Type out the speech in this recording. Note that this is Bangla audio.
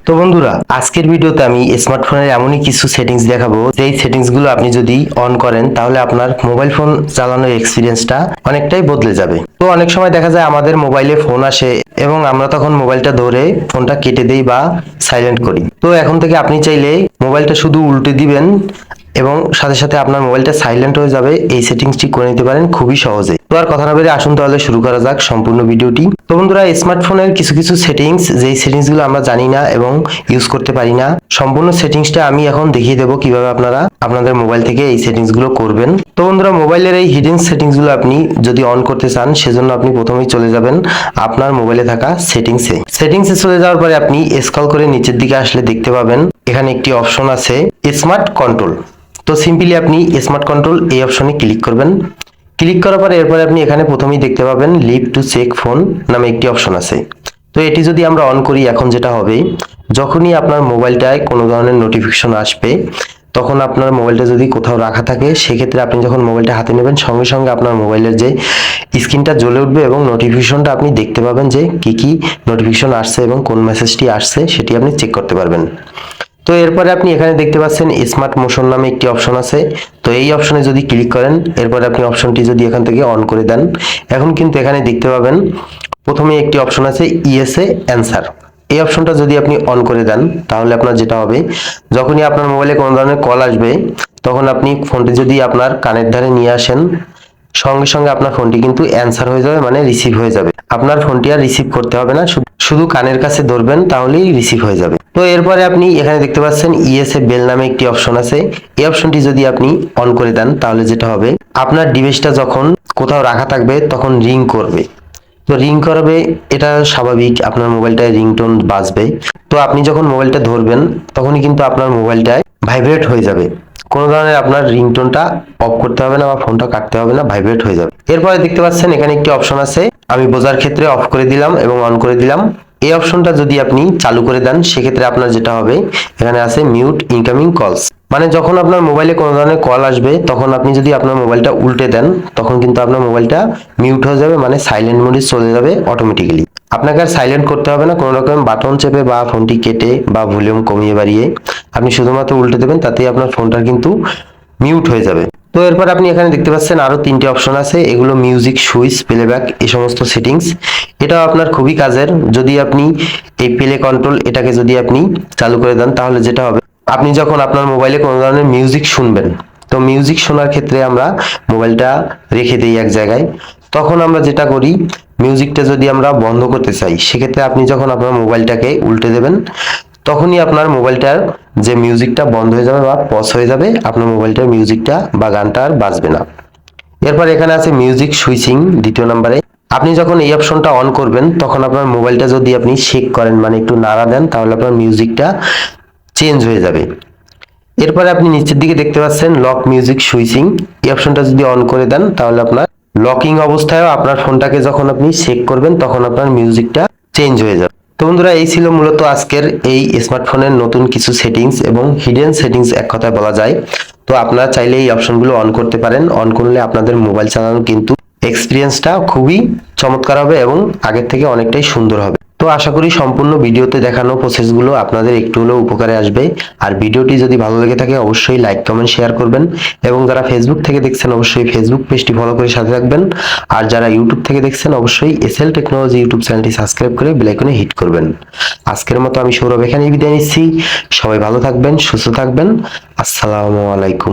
তো বন্ধুরা, আজকের ভিডিওতে আমি স্মার্টফোনের এমনই কিছু সেটিংস দেখাবো যেই সেটিংসগুলো আপনি যদি অন করেন তাহলে আপনার মোবাইল ফোন চালানোর এক্সপিরিয়েন্সটা অনেকটাই বদলে যাবে। তো অনেক সময় দেখা যায় আমাদের মোবাইলে ফোন আসে এবং আমরা তখন মোবাইলটা ধরে ফোনটা কেটে দেই বা সাইলেন্ট করি। তো এখন থেকে আপনি চাইলে মোবাইলটা শুধু উল্টে দিবেন এবং সাথে সাথে আপনার মোবাইলটা সাইলেন্ট হয়ে যাবে। এই সেটিংসটি করে নিতে পারেন খুবই সহজে। তো আর কথা না বেরিয়ে আসুন তাহলে শুরু করা যাক সম্পূর্ণ ভিডিওটি। তো বন্ধুরা, স্মার্টফোনের কিছু কিছু সেটিংস, যেই সেটিংসগুলো আমরা জানি না এবং ইউজ করতে পারি না, সম্পূর্ণ সেটিংসটা আমি এখন দেখিয়ে দেবো কিভাবে আপনারা আপনাদের মোবাইল থেকে এই সেটিংসগুলো করবেন। তো বন্ধুরা, মোবাইলের এই হিডেন সেটিংসগুলো আপনি যদি অন করতে চান সেজন্য আপনি প্রথমেই চলে যাবেন আপনার মোবাইলে থাকা সেটিংসে চলে যাওয়ার পরে আপনি স্ক্রল করে নিচের দিকে আসলে দেখতে পাবেন এখানে একটি অপশন আছে স্মার্ট কন্ট্রোল। তো সিম্পলি আপনি স্মার্ট কন্ট্রোল এই অপশনে ক্লিক করবেন। ক্লিক করার পরে এরপরে আপনি এখানে প্রথমেই দেখতে পাবেন লিভ টু চেক ফোন নামে একটি অপশন আছে। তো এটি যদি আমরা অন করি, এখন যেটা হবে, যখনই আপনার মোবাইলটায় কোনো ধরনের নোটিফিকেশন আসবে, তখন আপনার মোবাইলটা যদি কোথাও রাখা থাকে, সেক্ষেত্রে আপনি যখন মোবাইলটা হাতে নেবেন সঙ্গে সঙ্গে আপনার মোবাইলের যে স্ক্রিনটা জ্বলে উঠবে এবং নোটিফিকেশনটা আপনি দেখতে পাবেন যে কি নোটিফিকেশন আসছে এবং কোন মেসেজটি আসছে সেটি আপনি চেক করতে পারবেন। তো এরপরে আপনি এখানে দেখতে পাচ্ছেন স্মার্ট মোশন নামে একটি অপশন আছে। তো এই অপশনে যদি ক্লিক করেন, এরপরে আপনি অপশনটি যদি এখান থেকে অন করে দেন, এখন কিন্তু এখানে দেখতে পাবেন প্রথমে একটি অপশন আছে ইএসএ অ্যান্সার। এই অপশনটা যদি আপনি অন করে দেন তাহলে আপনার যেটা হবে, যখনই আপনার মোবাইলে কোনো ধরনের কল আসবে তখন আপনি ফোনটি যদি আপনার কানের ধারে নিয়ে আসেন, সঙ্গে সঙ্গে আপনার ফোনটি কিন্তু অ্যান্সার হয়ে যাবে, মানে রিসিভ হয়ে যাবে। আপনার ফোনটি আর রিসিভ করতে হবে না, শুধু কানের কাছে ধরবেন তাহলেই রিসিভ হয়ে যাবে। তো এরপরে আপনি এখানে দেখতে পাচ্ছেন ইএসএ বেল নামে একটি অপশন আছে। এই অপশনটি যদি আপনি অন করে দেন তাহলে যেটা হবে, আপনার ডিভাইসটা যখন কোথাও রাখা থাকবে তখন রিং করবে। তো রিং করবে, এটা স্বাভাবিক, আপনার মোবাইলটায় রিংটোন বাজবে। তো আপনি যখন মোবাইলটা ধরবেন তখনই কিন্তু আপনার মোবাইলটায় ভাইব্রেট হয়ে যাবে। কোনো ধরনের আপনার রিংটোনটা অফ করতে হবে না বা ফোনটা কাটতে হবে না, ভাইব্রেট হয়ে যাবে। এরপরে দেখতে পাচ্ছেন এখানে একটি অপশন আছে, আমি বোঝার ক্ষেত্রে অফ করে দিলাম এবং অন করে দিলাম। এই অপশনটা যদি আপনি চালু করে দেন সেক্ষেত্রে আপনার যেটা হবে, এখানে আছে মিউট ইনকামিং কলস, মানে যখন আপনার মোবাইলে কোনো ধরনের কল আসবে তখন আপনি যদি আপনার মোবাইলটা উল্টে দেন তখন কিন্তু আপনার মোবাইলটা মিউট হয়ে যাবে, মানে সাইলেন্ট মোডে চলে যাবে অটোমেটিক্যালি। আপনাকে আর সাইলেন্ট করতে হবে না কোনো রকম বাটন চেপে বা ফোনটি কেটে বা ভলিউম কমিয়ে বাড়িয়ে, আপনি শুধুমাত্র উল্টে দেবেন, তাতেই আপনার ফোনটা কিন্তু মিউট হয়ে যাবে। তো এরপর আপনি এখানে দেখতে পাচ্ছেন আরো তিনটি অপশন আছে, এগুলো মিউজিক, সুইচ, প্লেব্যাক, এই সমস্ত সেটিংস। এটাও আপনার খুবই কাজের। যদি আপনি এই প্লে কন্ট্রোল এটাকে যদি আপনি চালু করে দেন তাহলে যেটা হবে, আপনি যখন আপনার মোবাইলে কোনো ধরনের মিউজিক শুনবেন, তো মিউজিক শোনার ক্ষেত্রে আমরা মোবাইলটা রেখে দিই এক জায়গায়, তখন আমরা যেটা করি, মিউজিকটা যদি আমরা বন্ধ করতে চাই সেক্ষেত্রে আপনি যখন আপনার মোবাইলটাকে উল্টে দেবেন তখনই আপনার মোবাইলটার যে মিউজিকটা বন্ধ হয়ে যাবে বা পজ হয়ে যাবে, আপনার মোবাইলটার মিউজিকটা বা গানটা আর বাজবে না। এরপর এখানে আছে মিউজিক সুইচিং দ্বিতীয় নম্বরে। আপনি যখন এই অপশনটা অন করবেন তখন আপনার মোবাইলটা যদি আপনি শেক করেন, মানে একটু নাড়া দেন, তাহলে আপনার মিউজিকটা চেঞ্জ হয়ে যাবে। এরপরে আপনি নিচের দিকে দেখতে পাচ্ছেন লক মিউজিক সুইচিং। এই অপশনটা যদি অন করে দেন তাহলে আপনার লকিং অবস্থায়ও আপনার ফোনটাকে যখন আপনি চেক করবেন তখন আপনার মিউজিকটা চেঞ্জ হয়ে যাবে। তো বন্ধুরা, এই ছিল মূলত আজকের এই স্মার্টফোনের নতুন কিছু সেটিংস এবং হিডেন সেটিংস এক কথায় বলা যায়। তো আপনারা চাইলে এই অপশনগুলো অন করতে পারেন। অন করলে আপনাদের মোবাইল চালানো কিন্তু এক্সপিরিয়েন্সটা খুবই চমৎকার হবে এবং আগের থেকে অনেকটাই সুন্দর হবে। তো আশা করি সম্পূর্ণ ভিডিওতে দেখানো প্রসেসগুলো আপনাদের একটু হলেও উপকারে আসবে। আর ভিডিওটি যদি ভালো লেগে থাকে অবশ্যই লাইক, কমেন্ট, শেয়ার করবেন এবং যারা ফেসবুক থেকে দেখছেন অবশ্যই ফেসবুক পেজটি ফলো করে সাথে রাখবেন। আর যারা ইউটিউব থেকে দেখছেন অবশ্যই এসএল টেকনোলজি ইউটিউব চ্যানেলটি সাবস্ক্রাইব করে বেল আইকনে হিট করবেন। আজকের মতো আমি সৌরভ এখানেই বিদায় নিচ্ছি। সবাই ভালো থাকবেন, সুস্থ থাকবেন। আসসালামু আলাইকুম।